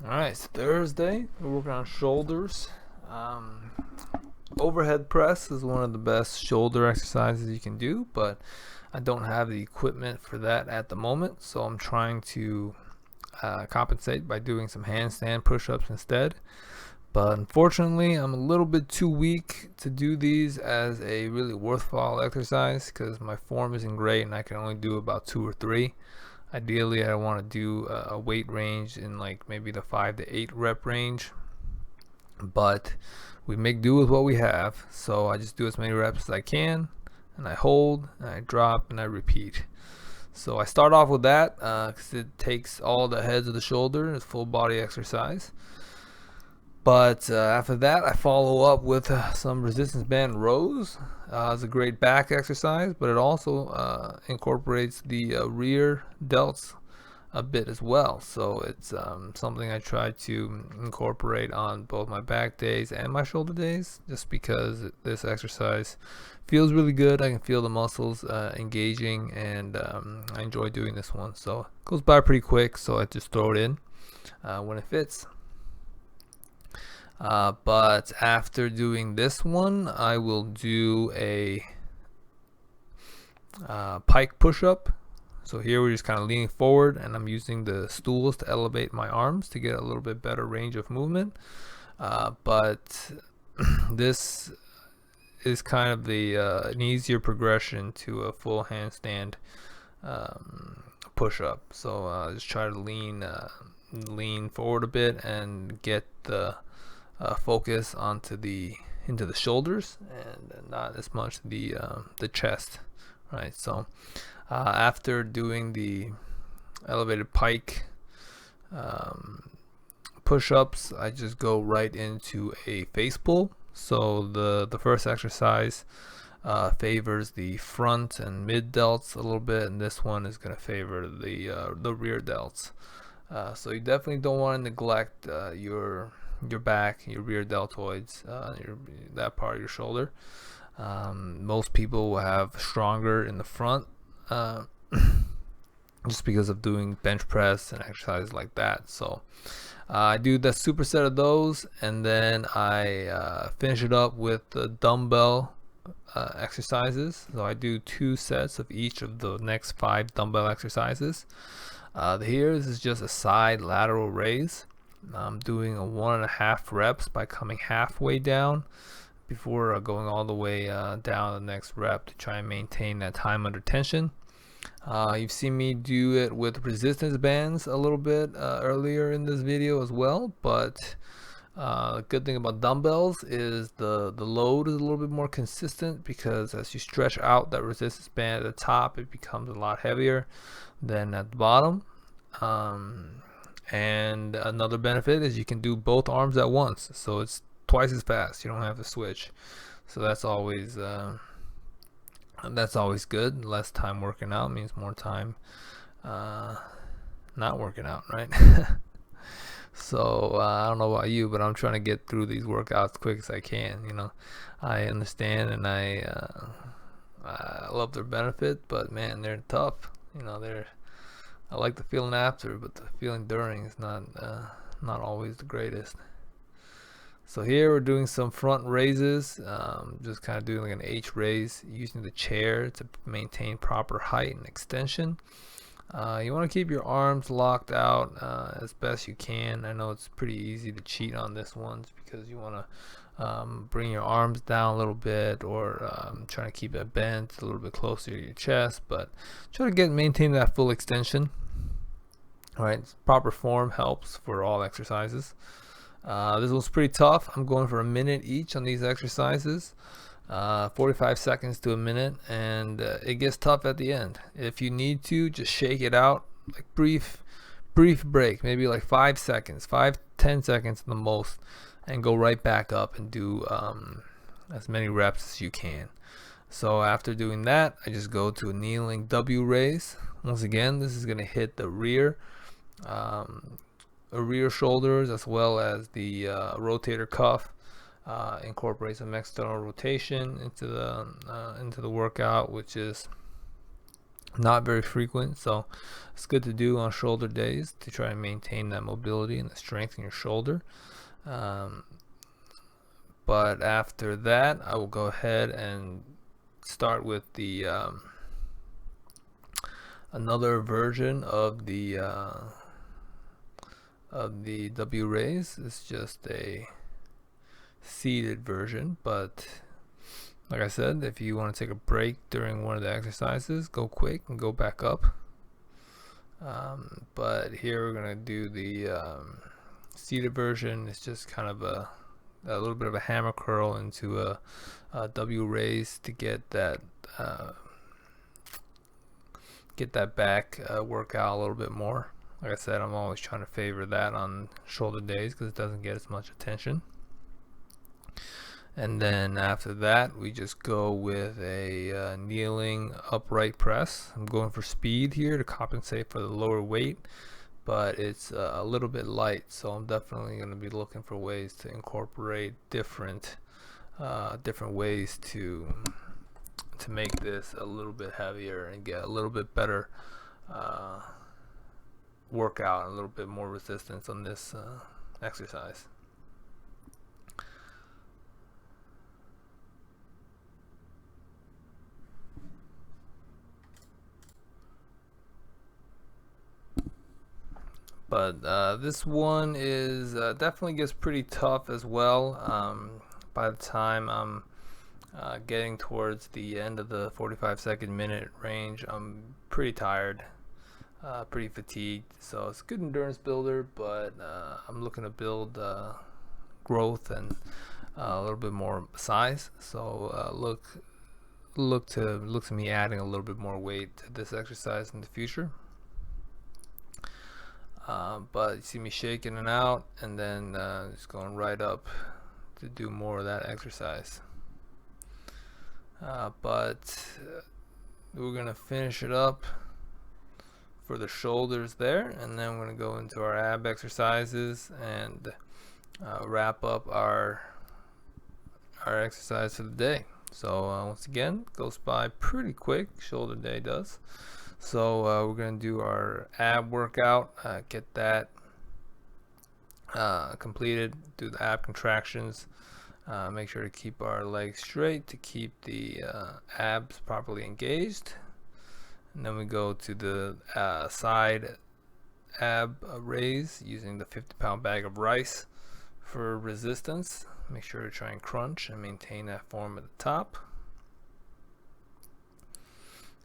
Alright, it's Thursday. We're working on shoulders. Overhead press is one of the best shoulder exercises you can do, but I don't have the equipment for that at the moment, so I'm trying to compensate by doing some handstand push-ups instead. But unfortunately, I'm a little bit too weak to do these as a really worthwhile exercise because my form isn't great and I can only do about 2 or 3. Ideally, I want to do a weight range in like maybe the 5 to 8 rep range, but we make do with what we have. So I just do as many reps as I can, and I hold, and I drop, and I repeat. So I start off with that because it takes all the heads of the shoulder. It's full body exercise. But after that, I follow up with some resistance band rows. It's a great back exercise, but it also incorporates the rear delts a bit as well. So it's something I try to incorporate on both my back days and my shoulder days, just because this exercise feels really good. I can feel the muscles engaging, and I enjoy doing this one. So it goes by pretty quick, so I just throw it in when it fits. But after doing this one, I will do a pike push-up. So here we're just kind of leaning forward, and I'm using the stools to elevate my arms to get a little bit better range of movement. But this is kind of an easier progression to a full handstand push-up. So just try to lean forward a bit and get the focus into the shoulders and not as much the chest, right? So after doing the elevated pike push-ups, I just go right into a face pull. So the first exercise favors the front and mid delts a little bit, and this one is going to favor the rear delts. So you definitely don't want to neglect your back, your rear deltoids, that part of your shoulder. Most people will have stronger in the front just because of doing bench press and exercises like that. So I do the superset of those, and then I finish it up with the dumbbell exercises. So I do 2 sets of each of the next 5 dumbbell exercises. Here, this is just a side lateral raise. I'm doing a 1.5 reps by coming halfway down before going all the way down the next rep to try and maintain that time under tension. You've seen me do it with resistance bands a little bit earlier in this video as well, but the good thing about dumbbells is the load is a little bit more consistent, because as you stretch out that resistance band at the top, it becomes a lot heavier than at the bottom. And another benefit is you can do both arms at once, so it's twice as fast. You don't have to switch, so that's always good. Less time working out means more time not working out, right? So I don't know about you, but I'm trying to get through these workouts quick as I can. I understand, and I love their benefit, but man, they're tough. I like the feeling after, but the feeling during is not always the greatest. So here we're doing some front raises, just kind of doing like an H raise using the chair to maintain proper height and extension. You want to keep your arms locked out as best you can. I know it's pretty easy to cheat on this one because you want to bring your arms down a little bit, or trying to keep it bent a little bit closer to your chest, but try to maintain that full extension. All right, proper form helps for all exercises. This one's pretty tough. I'm going for a minute each on these exercises, 45 seconds to a minute, and it gets tough at the end. If you need to, just shake it out, like brief break, maybe like 5 seconds, 5-10 seconds at the most, and go right back up and do as many reps as you can. So after doing that, I just go to a kneeling W raise. Once again, this is going to hit the rear shoulders as well as the rotator cuff. Incorporate some external rotation into the workout, which is not very frequent, so it's good to do on shoulder days to try and maintain that mobility and the strength in your shoulder. um, but after that I will go ahead and start with the another version of the W raise. It's just a seated version, but like I said, if you want to take a break during one of the exercises, go quick and go back up. But here we're gonna do the seated version. It's just kind of a little bit of a hammer curl into a W raise to get that back workout a little bit more. Like I said, I'm always trying to favor that on shoulder days because it doesn't get as much attention. And then after that, we just go with a kneeling upright press. I'm going for speed here to compensate for the lower weight, but it's a little bit light, so I'm definitely going to be looking for ways to incorporate different ways to make this a little bit heavier and get a little bit better workout, a little bit more resistance on this exercise. But this one is definitely gets pretty tough as well. By the time I'm getting towards the end of the 45-second minute range, I'm pretty tired, pretty fatigued. So it's a good endurance builder, but I'm looking to build growth and a little bit more size. So look to me adding a little bit more weight to this exercise in the future. But you see me shaking it out and then just going right up to do more of that exercise. But we're gonna finish it up for the shoulders there, and then we're gonna go into our ab exercises and wrap up our exercise for the day. So once again, goes by pretty quick. Shoulder day does. So we're going to do our ab workout, get that completed, do the ab contractions, make sure to keep our legs straight to keep the abs properly engaged. And then we go to the side ab raise using the 50-pound bag of rice for resistance. Make sure to try and crunch and maintain that form at the top.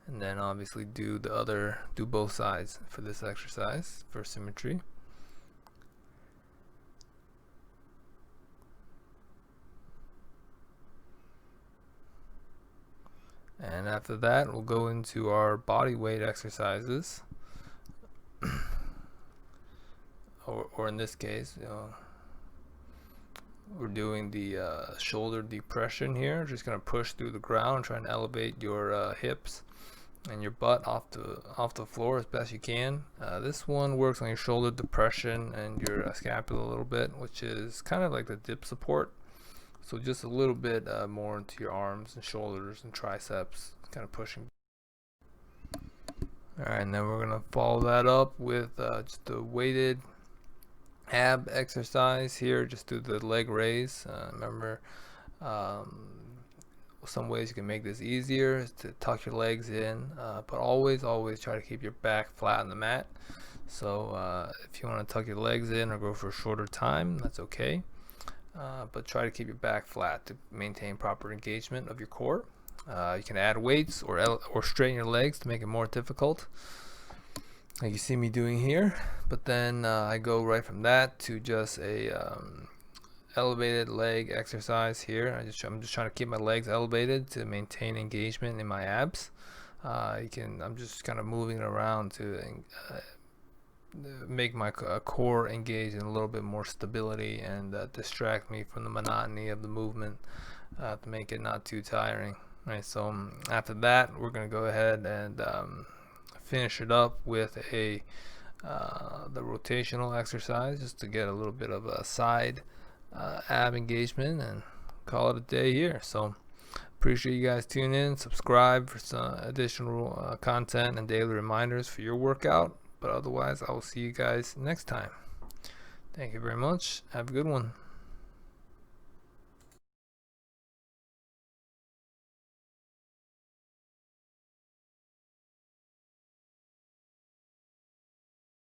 And then obviously do both sides for this exercise for symmetry. And after that, we'll go into our body weight exercises. or in this case, we're doing the shoulder depression here. Just gonna push through the ground, trying to elevate your hips and your butt off the floor as best you can. This one works on your shoulder depression and your scapula a little bit, which is kind of like the dip support. So just a little bit more into your arms and shoulders and triceps, kind of pushing. Alright, and then we're gonna follow that up with just a weighted ab exercise here. Just do the leg raise. Remember, some ways you can make this easier is to tuck your legs in, but always try to keep your back flat on the mat. So if you want to tuck your legs in or go for a shorter time, that's okay, but try to keep your back flat to maintain proper engagement of your core. You can add weights or straighten your legs to make it more difficult, like you see me doing here. But then I go right from that to just a elevated leg exercise here. I'm just trying to keep my legs elevated to maintain engagement in my abs. I'm just kind of moving it around to make my core engage in a little bit more stability and distract me from the monotony of the movement, to make it not too tiring. Right. So after that, we're gonna go ahead and finish it up with the rotational exercise, just to get a little bit of a side ab engagement and call it a day here. So Appreciate you guys tuning in. Subscribe for some additional content and daily reminders for your workout. But otherwise, I will see you guys next time. Thank you very much. Have a good one.